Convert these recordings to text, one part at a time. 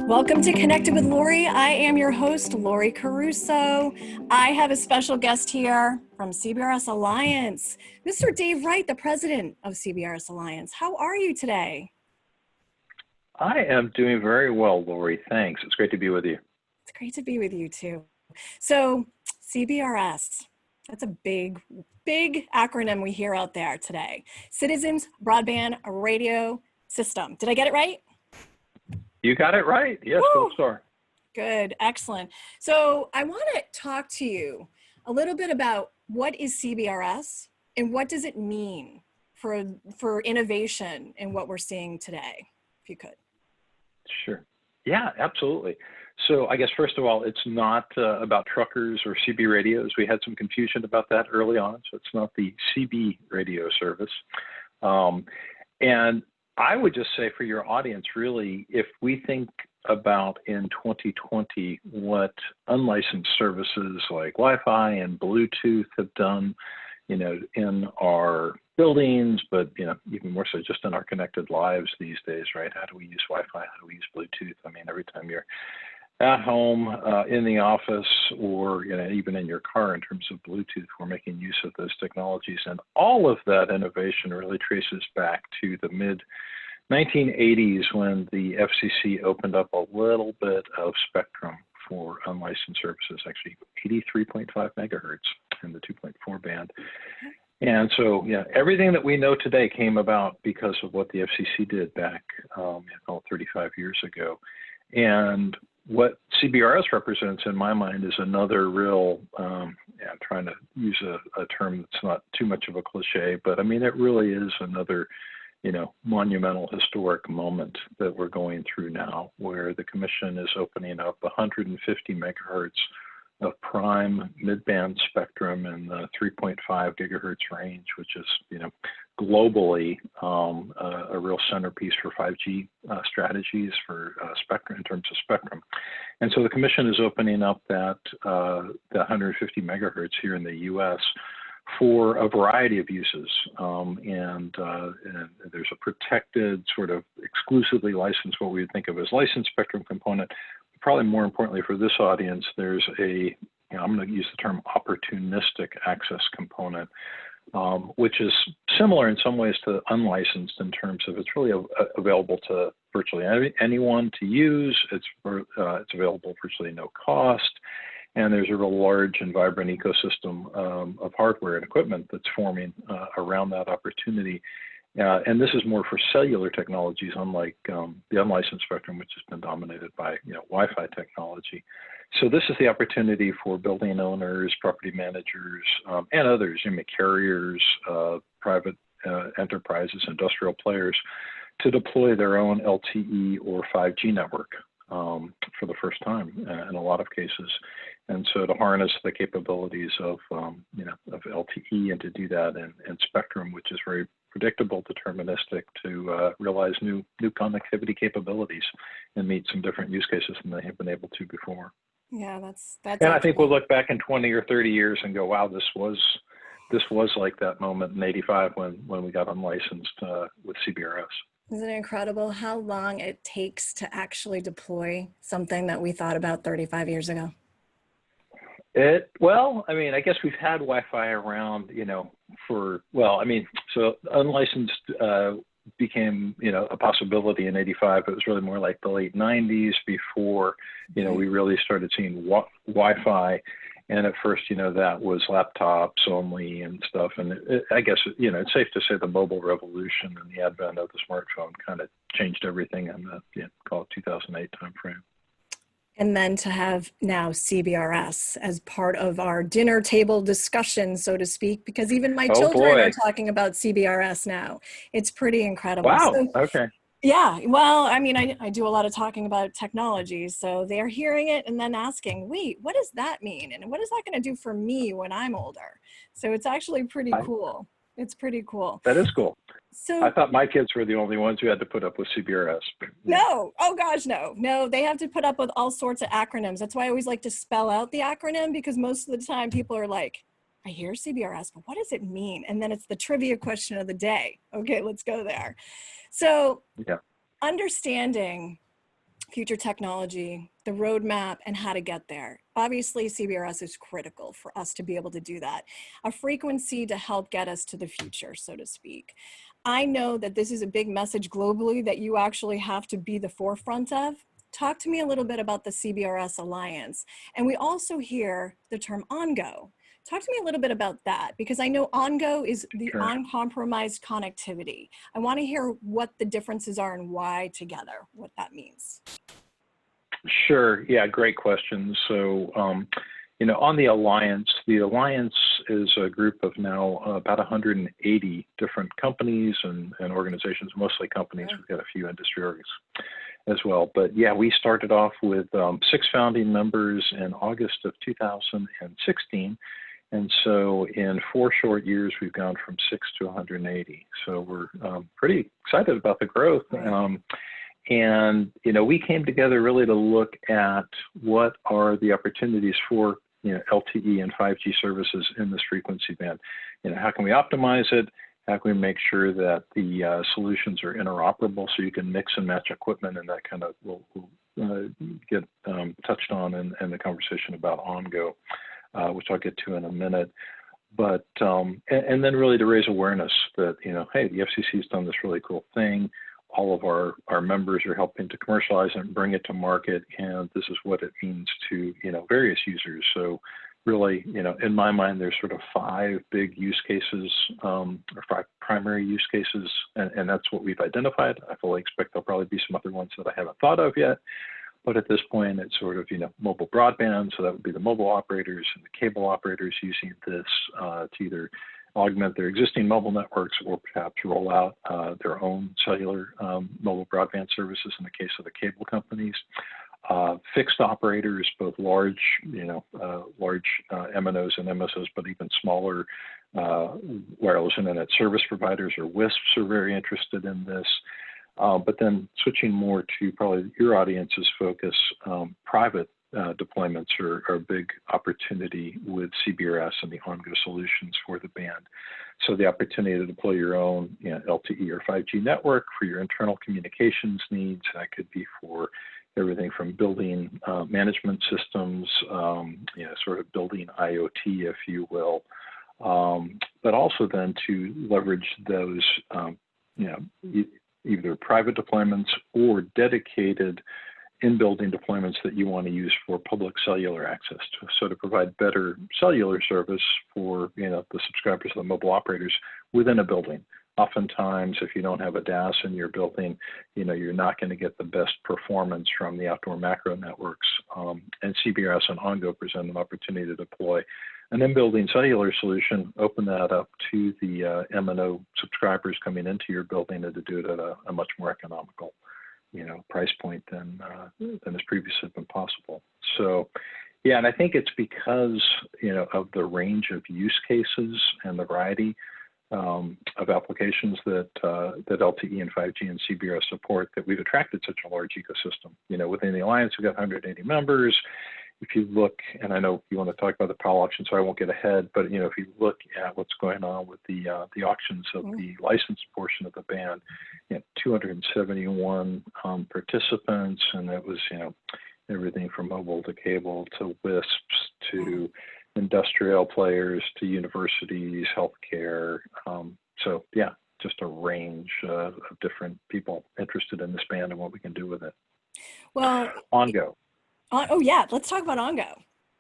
Welcome to Connected with Laurie. I am your host, Laurie Caruso. I have a special guest here from CBRS Alliance, Mr. Dave Wright, the president of CBRS Alliance. How are you today? I am doing very well, Laurie. Thanks. It's great to be with you. It's great to be with you too. So CBRS, that's a big acronym we hear out there today. Citizens Broadband Radio System. Did I get it right? You got it right. Yes, gold star. Good, excellent. So I want to talk to you a little bit about what is CBRS and what does it mean for innovation in what we're seeing today, if you could. Sure. Yeah, absolutely. So I guess, first of all, it's not about truckers or CB radios. We had some confusion about that early on, so it's not the CB radio service. And I would just say for your audience, really, if we think about in 2020 what unlicensed services like Wi-Fi and Bluetooth have done, in our buildings, but, even more so just in our connected lives these days, right? How do we use Wi-Fi? How do we use Bluetooth? I mean, every time you're at home, in the office, or even in your car in terms of Bluetooth, we're making use of those technologies. And all of that innovation really traces back to the mid-1980s when the FCC opened up a little bit of spectrum for unlicensed services, actually 83.5 megahertz in the 2.4 band. And so, everything that we know today came about because of what the FCC did back 35 years ago. And what CBRS represents, in my mind, is another real, I'm trying to use a term that's not too much of a cliche, but I mean, it really is another, monumental historic moment that we're going through now, where the commission is opening up 150 megahertz of prime mid-band spectrum in the 3.5 gigahertz range, which is, globally a real centerpiece for 5G strategies for spectrum in terms of spectrum. And so the commission is opening up that 150 megahertz here in the U.S. for a variety of uses. And there's a protected, sort of exclusively licensed, what we would think of as licensed spectrum component. Probably more importantly for this audience, there's I'm going to use the term opportunistic access component, which is similar in some ways to unlicensed in terms of it's really available to virtually anyone to use. It's available virtually no cost. And there's a real large and vibrant ecosystem of hardware and equipment that's forming around that opportunity. And this is more for cellular technologies, unlike the unlicensed spectrum, which has been dominated by Wi-Fi technology. So this is the opportunity for building owners, property managers, and others, carriers, private enterprises, industrial players, to deploy their own LTE or 5G network for the first time in a lot of cases. And so to harness the capabilities of LTE and to do that in spectrum, which is very predictable, deterministic, to realize new connectivity capabilities and meet some different use cases than they have been able to before. Yeah, that's. And I think we'll look back in 20 or 30 years and go, wow, this was like that moment in '85 when we got unlicensed with CBRS. Isn't it incredible how long it takes to actually deploy something that we thought about 35 years ago? I guess we've had Wi-Fi around, so unlicensed became, a possibility in '85. It was really more like the late '90s before, we really started seeing Wi-Fi. And at first, that was laptops only and stuff. And I guess, it's safe to say the mobile revolution and the advent of the smartphone kind of changed everything in the, call it 2008 timeframe. And then to have now CBRS as part of our dinner table discussion, so to speak, because even my children are talking about CBRS now. It's pretty incredible. Wow, so, okay. Yeah, well, I do a lot of talking about technology, so they're hearing it and then asking, wait, what does that mean? And what is that going to do for me when I'm older? So it's actually pretty cool. It's pretty cool. That is cool. So I thought my kids were the only ones who had to put up with CBRS. No, oh gosh, no, they have to put up with all sorts of acronyms. That's why I always like to spell out the acronym, because most of the time people are like, I hear CBRS, but what does it mean? And then it's the trivia question of the day. Okay, let's go there. So understanding future technology, the roadmap, and how to get there. Obviously, CBRS is critical for us to be able to do that. A frequency to help get us to the future, so to speak. I know that this is a big message globally that you actually have to be the forefront of. Talk to me a little bit about the CBRS Alliance. And we also hear the term ONGO. Talk to me a little bit about that, because I know ONGO is the Sure. uncompromised connectivity. I want to hear what the differences are and why together, what that means. Sure. Yeah, great question. So, on the Alliance is a group of now about 180 different companies and organizations, mostly companies. We've got a few industry orgs as well. But yeah, we started off with 6 founding members in August of 2016. And so in 4 short years, we've gone from 6 to 180. So we're pretty excited about the growth. And, we came together really to look at what are the opportunities for, LTE and 5G services in this frequency band. How can we optimize it? How can we make sure that the solutions are interoperable so you can mix and match equipment, and that kind of will get touched on in the conversation about ONGO, which I'll get to in a minute. But, and then really to raise awareness that, hey, the FCC has done this really cool thing. All of our members are helping to commercialize it and bring it to market, and this is what it means to, various users. So really, in my mind, there's sort of 5 big use cases, or 5 primary use cases, and that's what we've identified. I fully expect there'll probably be some other ones that I haven't thought of yet. But at this point, it's sort of, mobile broadband. So that would be the mobile operators and the cable operators using this to either augment their existing mobile networks or perhaps roll out their own cellular mobile broadband services in the case of the cable companies. Fixed operators, both large, large MNOs and MSOs, but even smaller wireless internet service providers or WISPs are very interested in this. But then switching more to probably your audience's focus, private deployments are a big opportunity with CBRS and the ONGO solutions for the band. So the opportunity to deploy your own LTE or 5G network for your internal communications needs. That could be for everything from building management systems, sort of building IoT, if you will, but also then to leverage those, either private deployments or dedicated in-building deployments that you want to use for public cellular access to provide better cellular service for the subscribers of the mobile operators within a building. Oftentimes, if you don't have a DAS in your building, you're not going to get the best performance from the outdoor macro networks. And CBRS and ONGO present an opportunity to deploy an in-building cellular solution, open that up to the MNO subscribers coming into your building, and to do it at a much more economical price point than has previously been possible. So, yeah, and I think it's because, of the range of use cases and the variety of applications that LTE and 5G and CBRS support that we've attracted such a large ecosystem. Within the Alliance, we've got 180 members. If you look, and I know you want to talk about the PAL auction, so I won't get ahead, but if you look at what's going on with the auctions of the licensed portion of the band, 271 participants, and it was everything from mobile to cable to WISPs to industrial players to universities, healthcare. So yeah, just a range of different people interested in this band and what we can do with it. Well, ONGO. Oh yeah, let's talk about ONGO.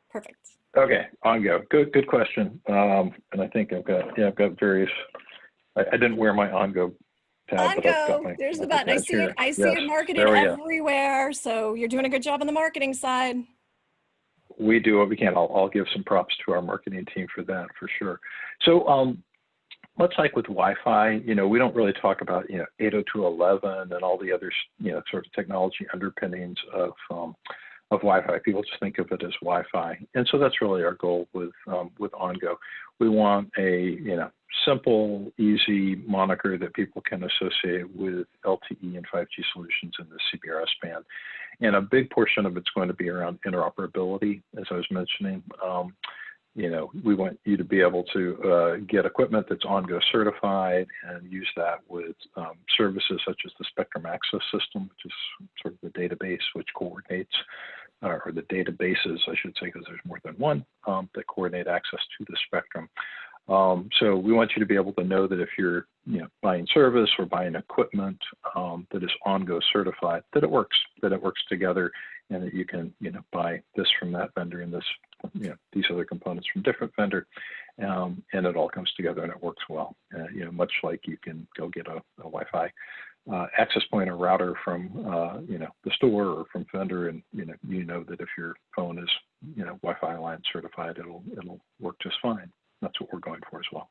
Perfect. Okay, ONGO. Good question. And I think I've got various. I didn't wear my ONGO tab, but I've got my. There's the button. I see it. I see it marketed everywhere. So you're doing a good job on the marketing side. We do what we can. I'll give some props to our marketing team for that, for sure. So much like with Wi-Fi, we don't really talk about 802.11 and all the other sort of technology underpinnings of Wi-Fi. People just think of it as Wi-Fi, and so that's really our goal with ONGO. We want a simple, easy moniker that people can associate with LTE and 5G solutions in the CBRS band, and a big portion of it's going to be around interoperability, as I was mentioning. we want you to be able to get equipment that's OnGo certified and use that with services such as the Spectrum Access System, which is sort of the database which coordinates, or the databases, I should say, because there's more than one that coordinate access to the spectrum. So we want you to be able to know that if you're buying service or buying equipment that is OnGo certified, that it works together, and that you can buy this from that vendor and this these other components from different vendor, and it all comes together and it works well. Much like you can go get a Wi-Fi access point or router from the store or from vendor, and you know that if your phone is Wi-Fi Alliance certified, it'll work just fine. That's what we're going for as well.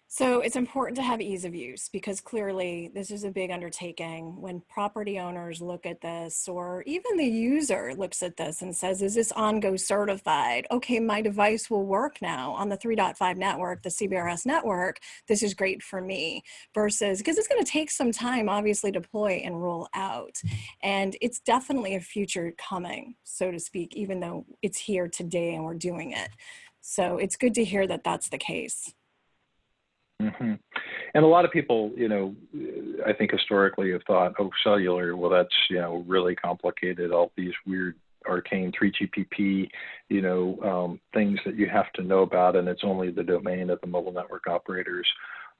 So it's important to have ease of use, because clearly this is a big undertaking. When property owners look at this, or even the user looks at this and says, is this OnGo certified? Okay, my device will work now on the 3.5 network, the CBRS network. This is great for me. Versus, because it's going to take some time, obviously, to deploy and roll out. And it's definitely a future coming, so to speak, even though it's here today and we're doing it. So it's good to hear that that's the case. Mm-hmm. And a lot of people, I think historically have thought, oh, cellular, well, that's, really complicated, all these weird arcane 3GPP, things that you have to know about, and it's only the domain of the mobile network operators.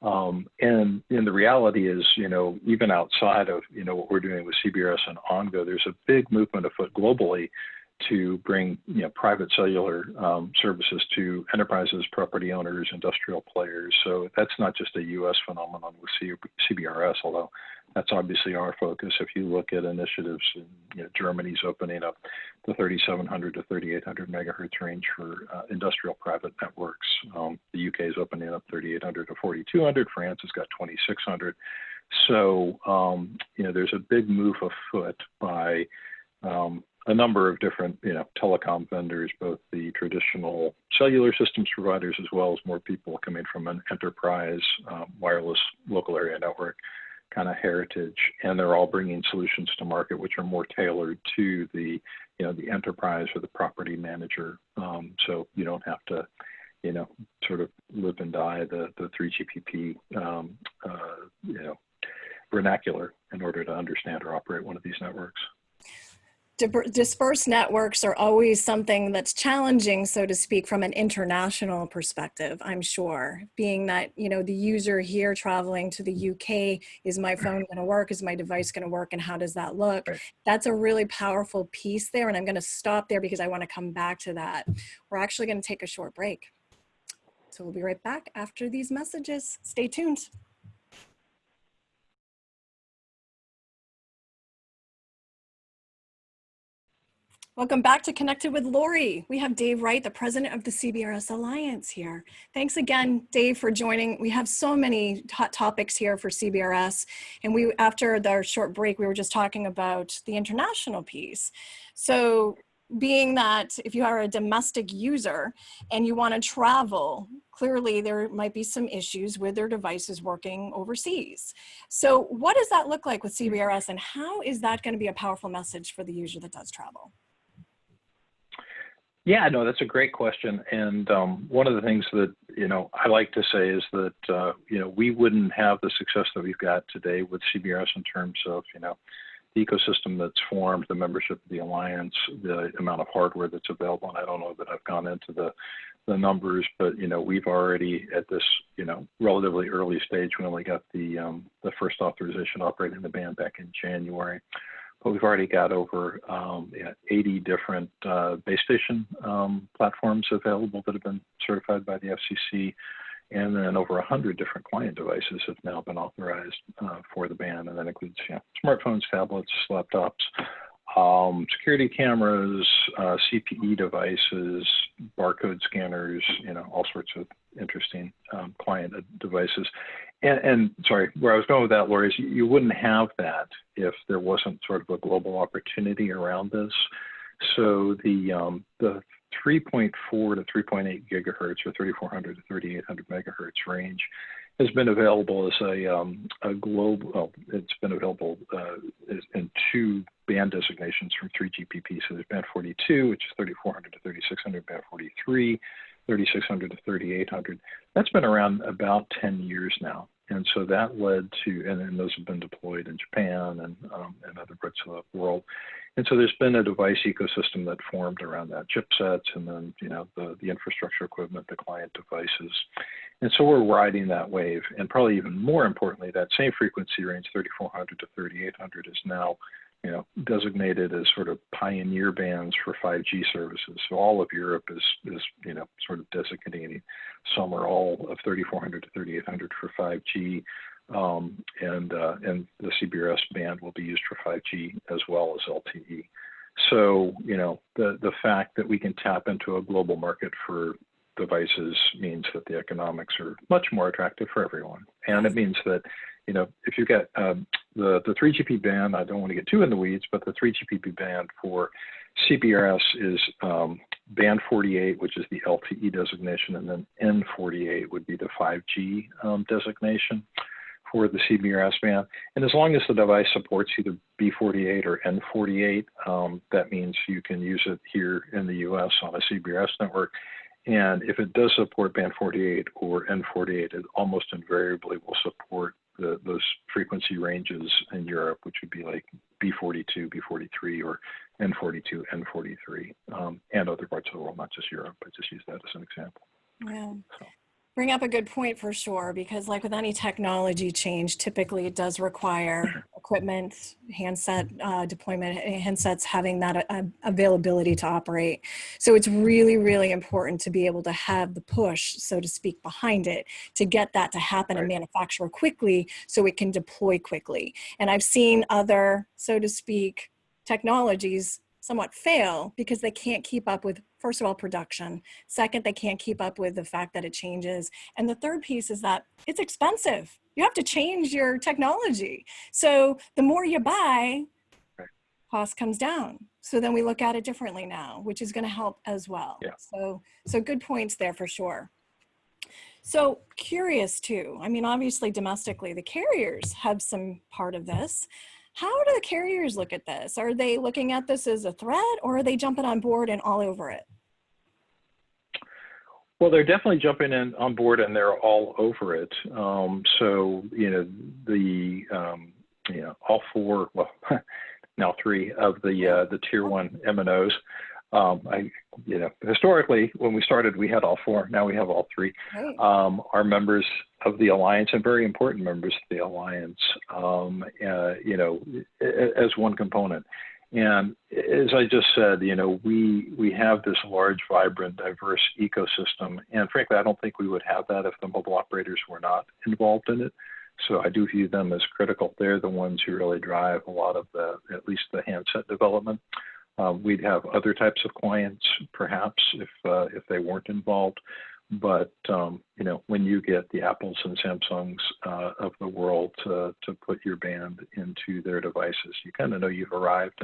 And the reality is, even outside of, what we're doing with CBRS and OnGo, there's a big movement afoot globally to bring private cellular services to enterprises, property owners, industrial players. So that's not just a U.S. phenomenon with CBRS, although that's obviously our focus. If you look at initiatives, Germany's opening up the 3,700 to 3,800 megahertz range for industrial private networks. The UK is opening up 3,800 to 4,200. France has got 2,600. So there's a big move afoot by a number of different, telecom vendors, both the traditional cellular systems providers, as well as more people coming from an enterprise wireless local area network kind of heritage, and they're all bringing solutions to market which are more tailored to the, the enterprise or the property manager. So you don't have to, sort of live and die the 3GPP, vernacular in order to understand or operate one of these networks. Dispersed networks are always something that's challenging, so to speak, from an international perspective, I'm sure. Being that, the user here traveling to the UK, is my phone going to work? Is my device going to work? And how does that look? Right. That's a really powerful piece there. And I'm going to stop there because I want to come back to that. We're actually going to take a short break. So we'll be right back after these messages. Stay tuned. Welcome back to Connected with Laurie. We have Dave Wright, the president of the CBRS Alliance here. Thanks again, Dave, for joining. We have so many hot topics here for CBRS. And after our short break, we were just talking about the international piece. So being that if you are a domestic user and you want to travel, clearly there might be some issues with their devices working overseas. So what does that look like with CBRS, and how is that going to be a powerful message for the user that does travel? Yeah, no, that's a great question. And one of the things that, I like to say is that, we wouldn't have the success that we've got today with CBRS in terms of, the ecosystem that's formed, the membership of the Alliance, the amount of hardware that's available. And I don't know that I've gone into the numbers, but, we've already at this, relatively early stage, we only got the first authorization operating the band back in January. But we've already got over 80 different base station platforms available that have been certified by the FCC, and then over 100 different client devices have now been authorized for the band, and that includes smartphones, tablets, laptops, security cameras, CPE devices, barcode scanners, all sorts of interesting client devices. And sorry, where I was going with that, Laurie, is you wouldn't have that if there wasn't sort of a global opportunity around this. So the 3.4 to 3.8 gigahertz or 3,400 to 3,800 megahertz range has been available as a global, well, it's been available in two band designations from 3GPP. So there's band 42, which is 3,400 to 3,600, band 43, 3600 to 3800. That's been around about 10 years now. And so that led to, and then those have been deployed in Japan and other parts of the world. And so there's been a device ecosystem that formed around that, chipsets, and then, you know, the infrastructure equipment, the client devices. And so we're riding that wave. And probably even more importantly, that same frequency range, 3400 to 3800, is now, you know, designated as sort of pioneer bands for 5G services. So all of Europe is you know, sort of designating some or all of 3400 to 3800 for 5G, and the CBRS band will be used for 5G as well as LTE. So, you know, the fact that we can tap into a global market for devices means that the economics are much more attractive for everyone. And it means that, you know, if you get the 3GP band, I don't want to get too in the weeds, but the 3GPP band for CBRS is band 48, which is the LTE designation, and then N48 would be the 5G designation for the CBRS band. And as long as the device supports either B48 or N48, that means you can use it here in the US on a CBRS network. And if it does support band 48 or N48, it almost invariably will support those frequency ranges in Europe, which would be like B42, B43, or N42, N43, and other parts of the world, not just Europe. I just use that as an example. Yeah. So. Bring up a good point for sure, because like with any technology change, typically it does require equipment, handset deployment, handsets having that availability to operate. So it's really, really important to be able to have the push, so to speak, behind it to get that to happen and manufacture quickly so it can deploy quickly. And I've seen other, so to speak, technologies somewhat fail because they can't keep up with, first of all, production. Second, they can't keep up with the fact that it changes. And the third piece is that it's expensive. You have to change your technology. So the more you buy, cost comes down. So then we look at it differently now, which is going to help as well. Yeah. So good points there for sure. So curious too, I mean, obviously domestically, the carriers have some part of this. How do the carriers look at this? Are they looking at this as a threat, or are they jumping on board and all over it? Well, they're definitely jumping in on board, and they're all over it. So, you know, all four, well, now three of the tier one MNOs. You know, historically, when we started, we had all four. Now we have all three. Right. Are members of the Alliance, and very important members of the Alliance, you know, as one component. And as I just said, you know, we have this large, vibrant, diverse ecosystem. And frankly, I don't think we would have that if the mobile operators were not involved in it. So I do view them as critical. They're the ones who really drive a lot of at least the handset development. We'd have other types of clients, perhaps, if they weren't involved. But you know, when you get the Apples and Samsungs of the world to put your band into their devices, you kind of know you've arrived,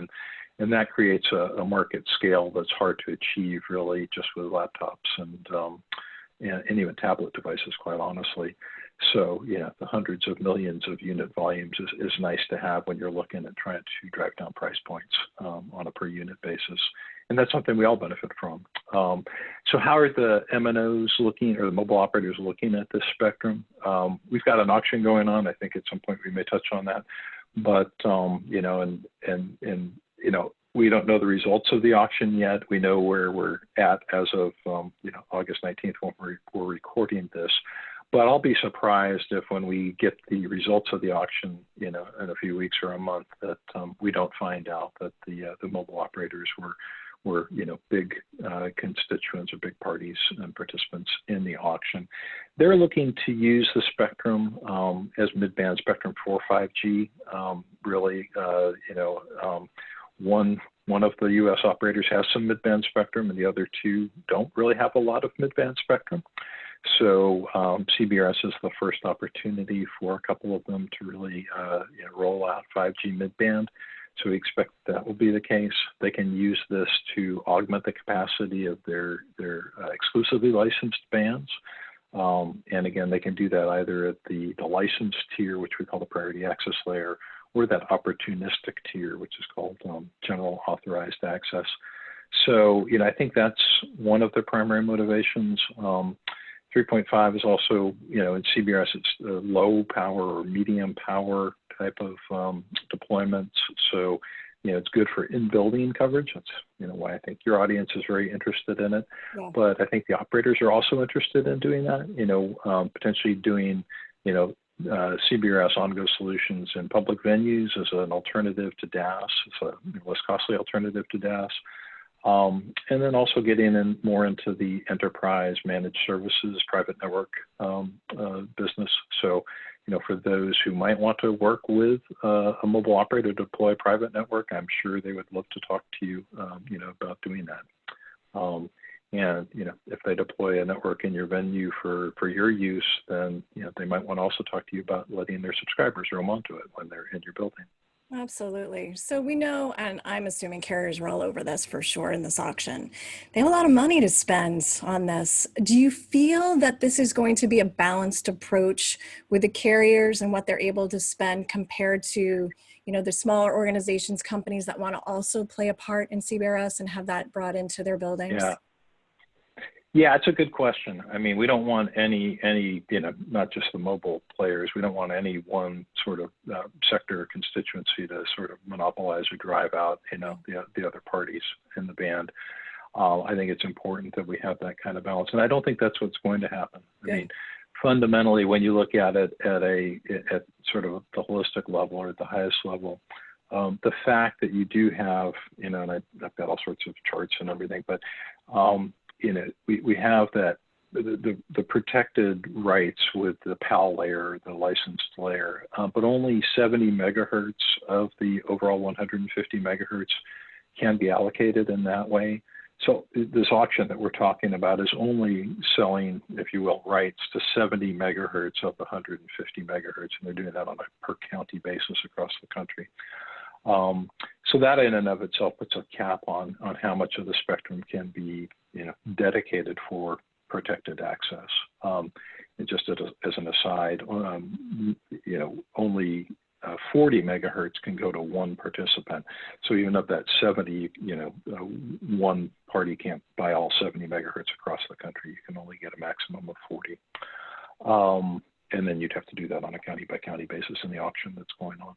and that creates a market scale that's hard to achieve, really, just with laptops and even tablet devices, quite honestly. So, yeah, the hundreds of millions of unit volumes is nice to have when you're looking at trying to drive down price points on a per unit basis. And that's something we all benefit from. So how are the MNOs looking, or the mobile operators looking at this spectrum? We've got an auction going on. I think at some point we may touch on that. But, you know, and you know, we don't know the results of the auction yet. We know where we're at as of, you know, August 19th when we're recording this. But I'll be surprised if when we get the results of the auction, you know, in a few weeks or a month, that we don't find out that the mobile operators were, you know, big constituents or big parties and participants in the auction. They're looking to use the spectrum as mid-band spectrum for 5G. Really, you know, one of the U.S. operators has some mid-band spectrum, and the other two don't really have a lot of mid-band spectrum. So CBRS is the first opportunity for a couple of them to really you know, roll out 5G mid-band. So we expect that will be the case. They can use this to augment the capacity of their exclusively licensed bands. And again, they can do that either at the licensed tier, which we call the priority access layer, or that opportunistic tier, which is called general authorized access. So, I think that's one of the primary motivations. 3.5 is also, in CBRS, it's low power or medium power type of deployments. So, it's good for in-building coverage. That's, why I think your audience is very interested in it. Yeah. But I think the operators are also interested in doing that, potentially doing, CBRS on-go solutions in public venues as an alternative to DAS, as a less costly alternative to DAS. And then also getting in more into the enterprise managed services, private network business. So, for those who might want to work with a mobile operator to deploy private network, I'm sure they would love to talk to you, about doing that. And, if they deploy a network in your venue for your use, then, they might want to also talk to you about letting their subscribers roam onto it when they're in your building. Absolutely. So we know, and I'm assuming carriers are all over this for sure in this auction. They have a lot of money to spend on this. Do you feel that this is going to be a balanced approach with the carriers and what they're able to spend compared to, the smaller organizations, companies that want to also play a part in CBRS and have that brought into their buildings? Yeah, it's a good question. I mean, we don't want any, not just the mobile players. We don't want any one sort of sector or constituency to sort of monopolize or drive out, the other parties in the band. I think it's important that we have that kind of balance, and I don't think that's what's going to happen. Good. I mean, fundamentally, when you look at it at sort of the holistic level or at the highest level, the fact that you do have, and I've got all sorts of charts and everything, but we have that the protected rights with the PAL layer, the licensed layer, but only 70 megahertz of the overall 150 megahertz can be allocated in that way. So this auction that we're talking about is only selling, if you will, rights to 70 megahertz of the 150 megahertz, and they're doing that on a per county basis across the country. So that in and of itself puts a cap on how much of the spectrum can be, dedicated for protected access. And just as an aside, only 40 megahertz can go to one participant. So even of that 70, one party can't buy all 70 megahertz across the country. You can only get a maximum of 40. And then you'd have to do that on a county by county basis in the auction that's going on.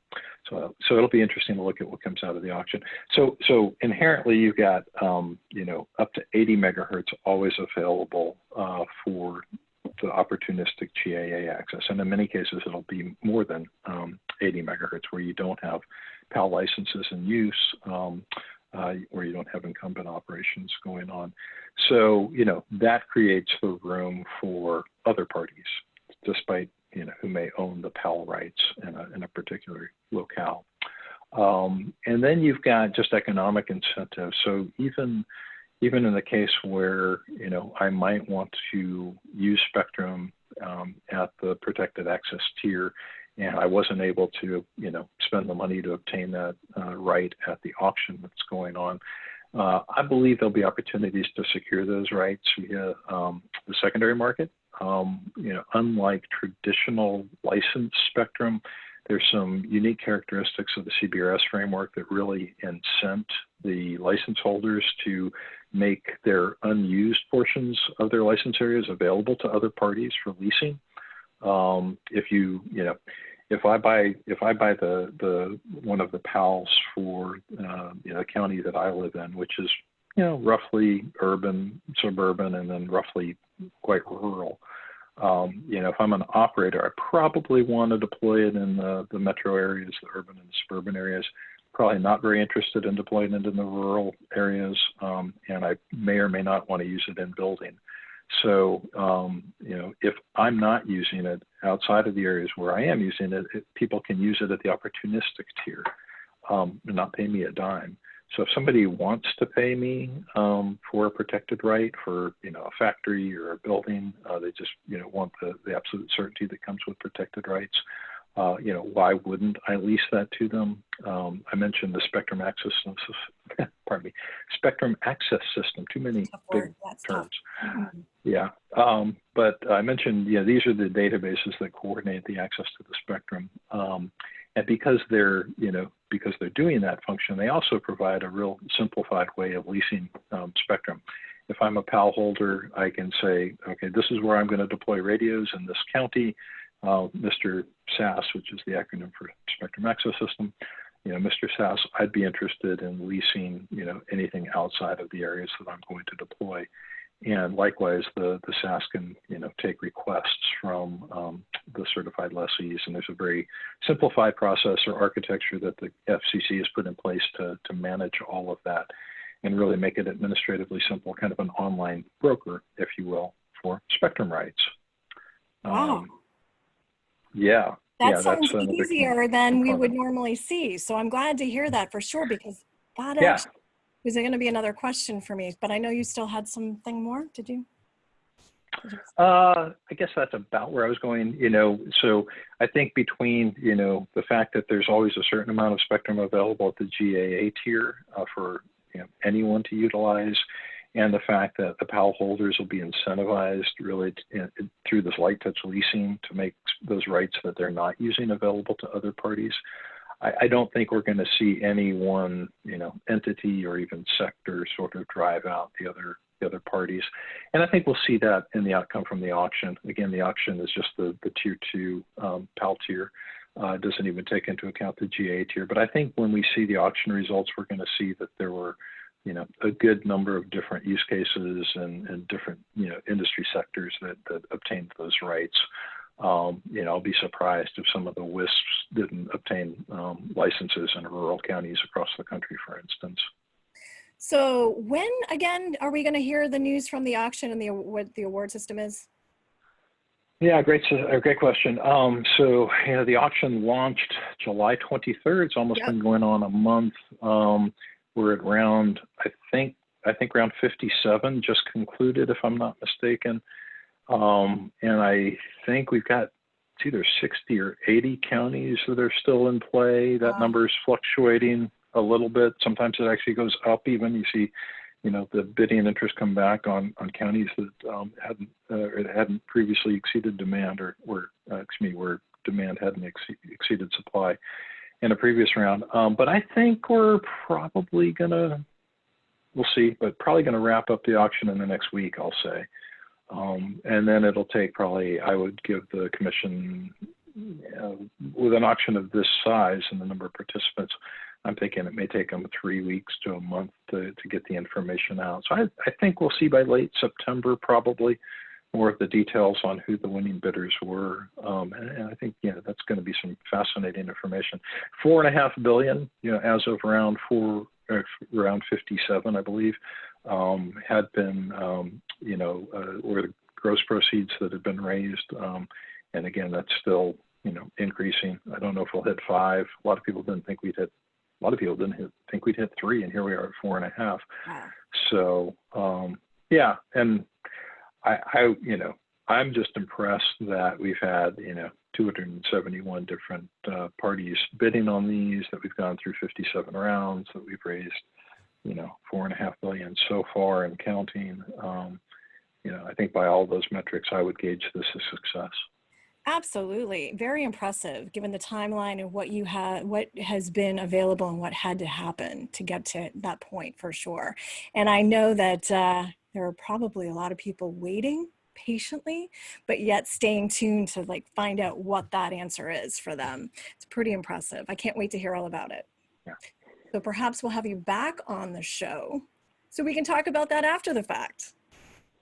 So it'll be interesting to look at what comes out of the auction. So inherently you've got, up to 80 megahertz always available for the opportunistic GAA access. And in many cases, it'll be more than 80 megahertz where you don't have PAL licenses in use, where you don't have incumbent operations going on. So, that creates the room for other parties, despite, who may own the PAL rights in a particular locale. And then you've got just economic incentives. So even in the case where, I might want to use spectrum at the protected access tier, and I wasn't able to, spend the money to obtain that right at the auction that's going on, I believe there'll be opportunities to secure those rights via the secondary market. Unlike traditional licensed spectrum, there's some unique characteristics of the CBRS framework that really incent the license holders to make their unused portions of their license areas available to other parties for leasing. If I buy the one of the PALs for the county that I live in, which is roughly urban, suburban, and then roughly quite rural. If I'm an operator, I probably want to deploy it in the metro areas, the urban and suburban areas. Probably not very interested in deploying it in the rural areas, and I may or may not want to use it in building. So, if I'm not using it outside of the areas where I am using it, people can use it at the opportunistic tier and not pay me a dime. So if somebody wants to pay me for a protected right for, a factory or a building, they just, want the absolute certainty that comes with protected rights. Why wouldn't I lease that to them? I mentioned the spectrum access system, spectrum access system, too many big terms. Yeah. But I mentioned, these are the databases that coordinate the access to the spectrum. And And because they're, because they're doing that function, they also provide a real simplified way of leasing spectrum. If I'm a PAL holder, I can say, okay, this is where I'm going to deploy radios in this county. Mr. SAS, which is the acronym for Spectrum Access System, Mr. SAS, I'd be interested in leasing, anything outside of the areas that I'm going to deploy. And likewise, the SAS can, take requests from the certified lessees. And there's a very simplified process or architecture that the FCC has put in place to manage all of that and really make it administratively simple, kind of an online broker, if you will, for spectrum rights. Wow. Yeah. That sounds easier than we would normally see. So I'm glad to hear that for sure, because that actually was going to be another question for me, but I know you still had something more. Did you? I guess that's about where I was going, so I think between, the fact that there's always a certain amount of spectrum available at the GAA tier for anyone to utilize, and the fact that the PAL holders will be incentivized really through this light touch leasing to make those rights that they're not using available to other parties. I don't think we're going to see any one, entity or even sector sort of drive out the other parties. And I think we'll see that in the outcome from the auction. Again, the auction is just the tier 2 PAL tier. Doesn't even take into account the GA tier. But I think when we see the auction results, we're going to see that there were, a good number of different use cases and different, industry sectors that obtained those rights. I'll be surprised if some of the WISPs didn't obtain licenses in rural counties across the country, for instance. So when, again, are we going to hear the news from the auction and what the award system is? Yeah, great question. So, the auction launched July 23rd. It's almost been going on a month. We're at round, I think round 57 just concluded, if I'm not mistaken. And I think we've got, it's either 60 or 80 counties that are still in play. That number is fluctuating a little bit. Sometimes it actually goes up even. You see, the bidding interest come back on counties that hadn't previously exceeded demand where demand hadn't exceeded supply in a previous round. But I think we're probably we'll see, but probably going to wrap up the auction in the next week, I'll say. And then it'll take probably, I would give the commission, with an auction of this size and the number of participants, I'm thinking it may take them 3 weeks to a month to get the information out. So I think we'll see by late September, probably, more of the details on who the winning bidders were. And I think, that's going to be some fascinating information. $4.5 billion, as of round 57, I believe, had been, or the gross proceeds that had been raised. And again, that's still, increasing. I don't know if we'll hit 5. A lot of people didn't think we'd hit. A lot of people didn't think we'd hit 3, and here we are at 4.5. Wow. So, and I'm just impressed that we've had, 271 different parties bidding on these, that we've gone through 57 rounds, that we've raised, $4.5 billion so far and counting. I think by all those metrics, I would gauge this as success. Absolutely. Very impressive, given the timeline and what has been available and what had to happen to get to that point, for sure. And I know that there are probably a lot of people waiting patiently, but yet staying tuned to find out what that answer is for them. It's pretty impressive. I can't wait to hear all about it. Yeah. So perhaps we'll have you back on the show so we can talk about that after the fact.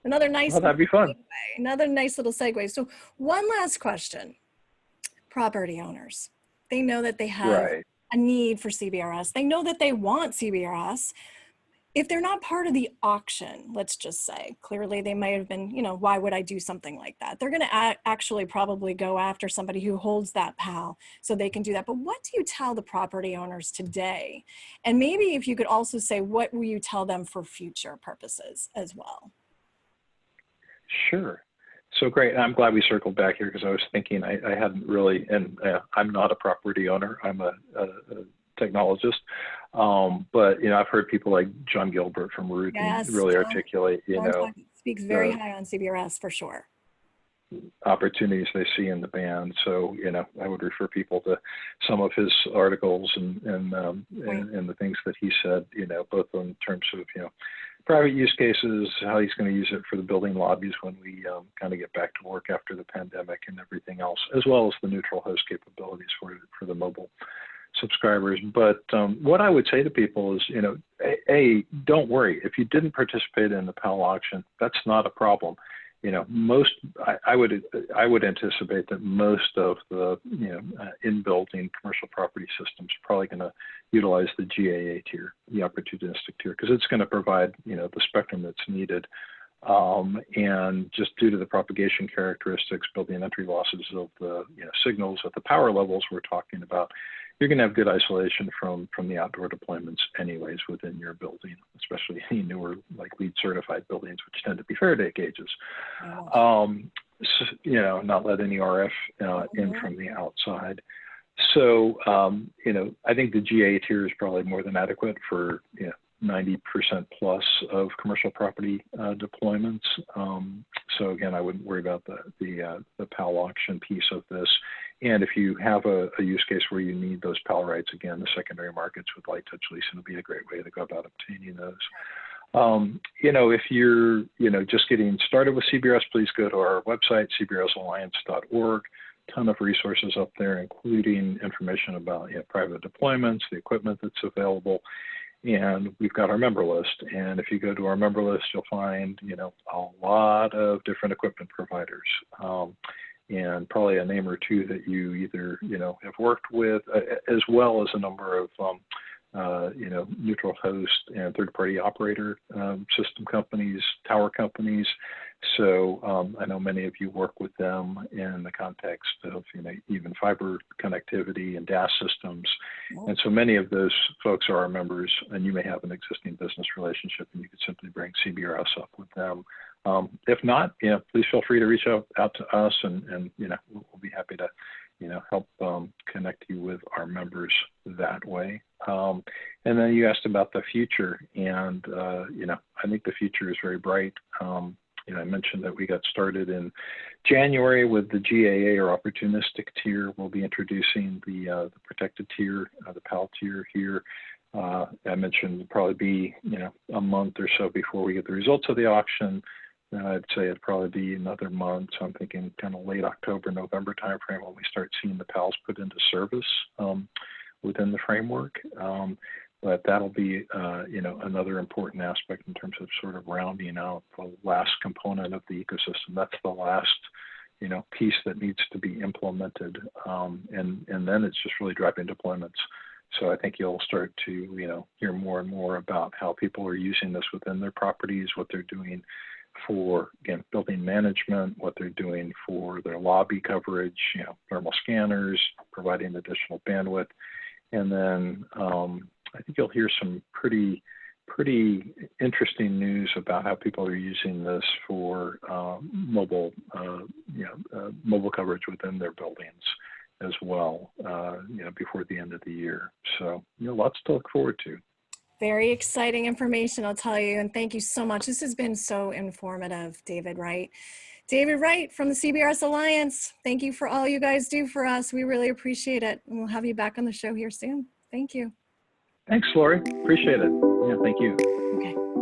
Another nice, that'd be fun. Another nice little segue. So one last question. Property owners, they know that they have a need for CBRS. They know that they want CBRS. If they're not part of the auction, let's just say, clearly they might have been, why would I do something like that? They're going to actually probably go after somebody who holds that PAL so they can do that. But what do you tell the property owners today? And maybe if you could also say, what will you tell them for future purposes as well? Sure. So great. I'm glad we circled back here, because I was thinking I hadn't really, and I'm not a property owner. I'm a technologist. But, I've heard people like John Gilbert from Root really articulate, speaks very high on CBRS for sure. opportunities they see in the band. So, I would refer people to some of his articles and the things that he said, both in terms of, private use cases, how he's going to use it for the building lobbies when we kind of get back to work after the pandemic and everything else, as well as the neutral host capabilities for the mobile subscribers. But what I would say to people is, don't worry. If you didn't participate in the PAL auction, that's not a problem. I would anticipate that most of the in-building commercial property systems are probably going to utilize the GAA tier, the opportunistic tier, because it's going to provide the spectrum that's needed. And just due to the propagation characteristics, building entry losses of the signals at the power levels we're talking about, you're going to have good isolation from the outdoor deployments anyways within your building, especially any newer like LEED certified buildings, which tend to be Faraday cages. Not let any RF in from the outside. So, I think the GA tier is probably more than adequate for 90% plus of commercial property deployments. So again, I wouldn't worry about the PAL auction piece of this. And if you have a use case where you need those PAL rights, again, the secondary markets with light touch leasing will be a great way to go about obtaining those. If you're, just getting started with CBRS, please go to our website, cbrsalliance.org. Ton of resources up there, including information about private deployments, the equipment that's available. And we've got our member list. And if you go to our member list, you'll find, a lot of different equipment providers. And probably a name or two that you either, have worked with, as well as a number of, neutral host and third-party operator system companies, tower companies. So I know many of you work with them in the context of, even fiber connectivity and DAS systems. And so many of those folks are our members, and you may have an existing business relationship, and you could simply bring CBRS up with them. If not, please feel free to reach out to us, and we'll be happy to, help connect you with our members that way. And then you asked about the future, and I think the future is very bright. I mentioned that we got started in January with the GAA or opportunistic tier. We'll be introducing the protected tier, the PAL tier here. I mentioned it'll probably be a month or so before we get the results of the auction. I'd say it'd probably be another month. So I'm thinking kind of late October, November timeframe when we start seeing the PALs put into service within the framework. But that'll be, another important aspect in terms of sort of rounding out the last component of the ecosystem. That's the last, piece that needs to be implemented. And then it's just really driving deployments. So I think you'll start to, hear more and more about how people are using this within their properties, what they're doing for, again, building management, what they're doing for their lobby coverage, thermal scanners, providing additional bandwidth. And then I think you'll hear some pretty interesting news about how people are using this for mobile coverage within their buildings as well, before the end of the year. So, lots to look forward to. Very exciting information, I'll tell you, and thank you so much. This has been so informative, David Wright. David Wright from the CBRS Alliance, thank you for all you guys do for us. We really appreciate it, and we'll have you back on the show here soon. Thank you. Thanks, Laurie. Appreciate it. Yeah, thank you. Okay.